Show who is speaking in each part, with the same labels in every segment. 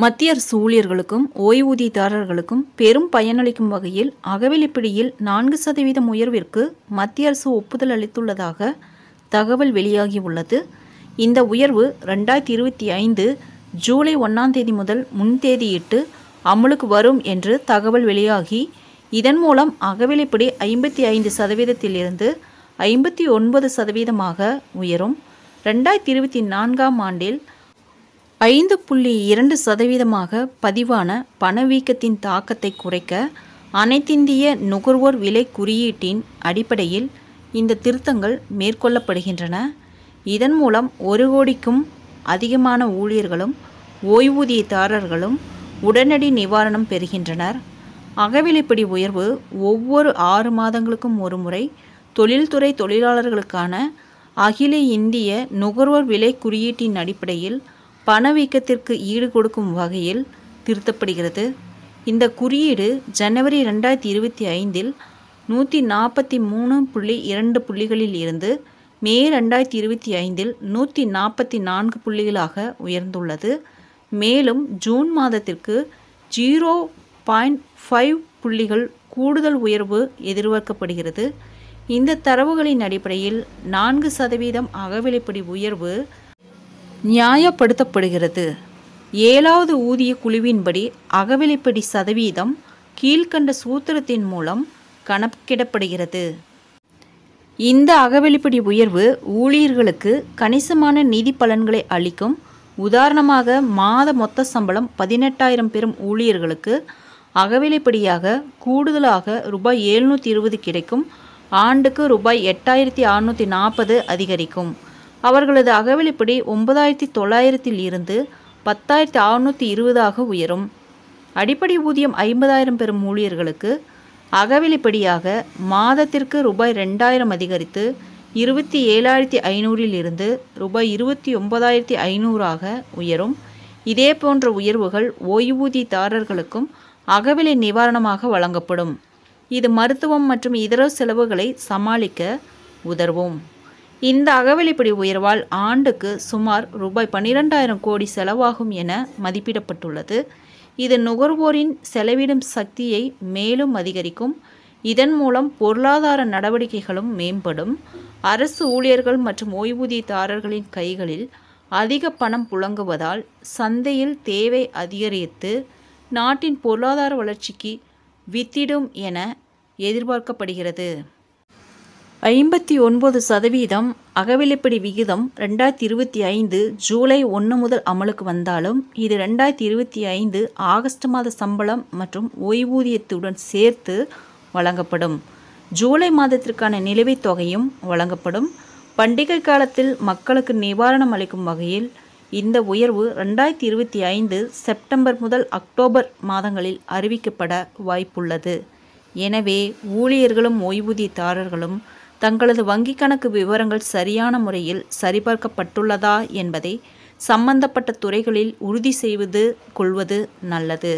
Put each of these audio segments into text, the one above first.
Speaker 1: மத்திய அரசு ஊழியர்களுக்கும் ஓய்வூதியதாரர்களுக்கும் பெரும் பயனளிக்கும் வகையில் அகவிலைப்படியில் 4% உயர்விற்கு மத்திய அரசு ஒப்புதல் அளித்துள்ளதாக தகவல் வெளியாகியுள்ளது. இந்த உயர்வு 2025 ஜூலை 1ஆம் தேதி முதல் முன்தேதியிட்டு அமலுக்கு வரும் என்று தகவல் வெளியாகி, இதன் மூலம் அகவிலைப்படி 55%இலிருந்து 59%ஆக உயரும். 2024ஆம் ஆண்டில் 5.2% பதிவான பணவீக்கத்தின் தாக்கத்தை குறைக்க அனைத்திந்திய நுகர்வோர் விலை குறியீட்டின் அடிப்படையில் இந்த திருத்தங்கள் மேற்கொள்ளப்படுகின்றன. இதன் மூலம் 1 கோடிக்கும் அதிகமான ஊழியர்களும் ஓய்வூதியதாரர்களும் உடனடி நிவாரணம் பெறுகின்றனர். அகவிலைப்படி உயர்வு ஒவ்வொரு 6 மாதங்களுக்கும் ஒருமுறை தொழில்துறை தொழிலாளர்களுக்கான அகில இந்திய நுகர்வோர் விலை குறியீட்டின் அடிப்படையில் பணவீக்கத்திற்கு ஈடு கொடுக்கும் வகையில் திருத்தப்படுகிறது. இந்த குறியீடு ஜனவரி 2025இல் 143.2 புள்ளிகளில் இருந்து மே 2025இல் 144 புள்ளிகளாக உயர்ந்துள்ளது. மேலும் ஜூன் மாதத்திற்கு 0.5 புள்ளிகள் கூடுதல் உயர்வு எதிர்பார்க்கப்படுகிறது. இந்த தரவுகளின் அடிப்படையில் 4% அகவிலைப்படி உயர்வு நியாயப்படுத்தப்படுகிறது. 7வது ஊதிய குழுவின்படி அகவிலைப்படி சதவீதம் கீழ்கண்ட சூத்திரத்தின் மூலம் கணக்கிடப்படுகிறது. இந்த அகவிலைப்படி உயர்வு ஊழியர்களுக்கு கணிசமான நிதி பலன்களை அளிக்கும். உதாரணமாக, மாத மொத்த சம்பளம் 18,000 பெறும் ஊழியர்களுக்கு அகவிலைப்படியாக கூடுதலாக ரூபாய் 720 கிடைக்கும். ஆண்டுக்கு ரூபாய் 8,640 அதிகரிக்கும். அவர்களது அகவிலைப்படி 9,900 இருந்து 10,620 உயரும். அடிப்படை ஊதியம் 50,000 பெறும் ஊழியர்களுக்கு அகவிலைப்படியாக மாதத்திற்கு ரூபாய் 2,000 அதிகரித்து 27,500 இருந்து ரூபாய் 29,500 உயரும். இதே போன்ற உயர்வுகள் ஓய்வூதியதாரர்களுக்கும் அகவிலை நிவாரணமாக வழங்கப்படும். இது மருத்துவம் மற்றும் இதர செலவுகளை சமாளிக்க உதவும். இந்த அகவிலைப்படி உயர்வால் ஆண்டுக்கு சுமார் ரூபாய் 12,000 கோடி செலவாகும் என மதிப்பிடப்பட்டுள்ளது. இது நுகர்வோரின் செலவிடும் சக்தியை மேலும் அதிகரிக்கும். இதன் மூலம் பொருளாதார நடவடிக்கைகளும் மேம்படும். அரசு ஊழியர்கள் மற்றும் ஓய்வூதியதாரர்களின் கைகளில் அதிக பணம் புழங்குவதால் சந்தையில் தேவை அதிகரித்து நாட்டின் பொருளாதார வளர்ச்சிக்கு வித்திடும் என எதிர்பார்க்கப்படுகிறது. 59% அகவிலைப்படி விகிதம் 2025 ஜூலை 1 முதல் அமலுக்கு வந்தாலும், இது 2025 ஆகஸ்ட் மாத சம்பளம் மற்றும் ஓய்வூதியத்துடன் சேர்த்து வழங்கப்படும். ஜூலை மாதத்திற்கான நிலுவைத் தொகையும் வழங்கப்படும். பண்டிகை காலத்தில் மக்களுக்கு நிவாரணம் அளிக்கும் வகையில் இந்த உயர்வு 2025 செப்டம்பர் முதல் அக்டோபர் மாதங்களில் அறிவிக்கப்பட வாய்ப்புள்ளது. எனவே ஊழியர்களும் ஓய்வூதியதாரர்களும் தங்களது வங்கிக் கணக்கு விவரங்கள் சரியான முறையில் சரிபார்க்கப்பட்டுள்ளதா என்பதை சம்பந்தப்பட்ட துறைகளில் உறுதி செய்து கொள்வது நல்லது.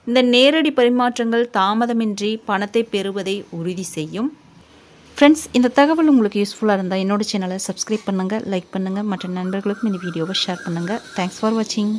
Speaker 1: இந்த நேரடி பரிமாற்றங்கள் தாமதமின்றி பணத்தை பெறுவதை உறுதி செய்யும். ஃப்ரெண்ட்ஸ், இந்த தகவல் உங்களுக்கு யூஸ்ஃபுல்லாக இருந்தால் என்னோட சேனலை சப்ஸ்கிரைப் பண்ணுங்கள், லைக் பண்ணுங்கள், மற்ற நண்பர்களுக்கும் இந்த வீடியோவை ஷேர் பண்ணுங்கள். தேங்க்ஸ் ஃபார் வாட்சிங்.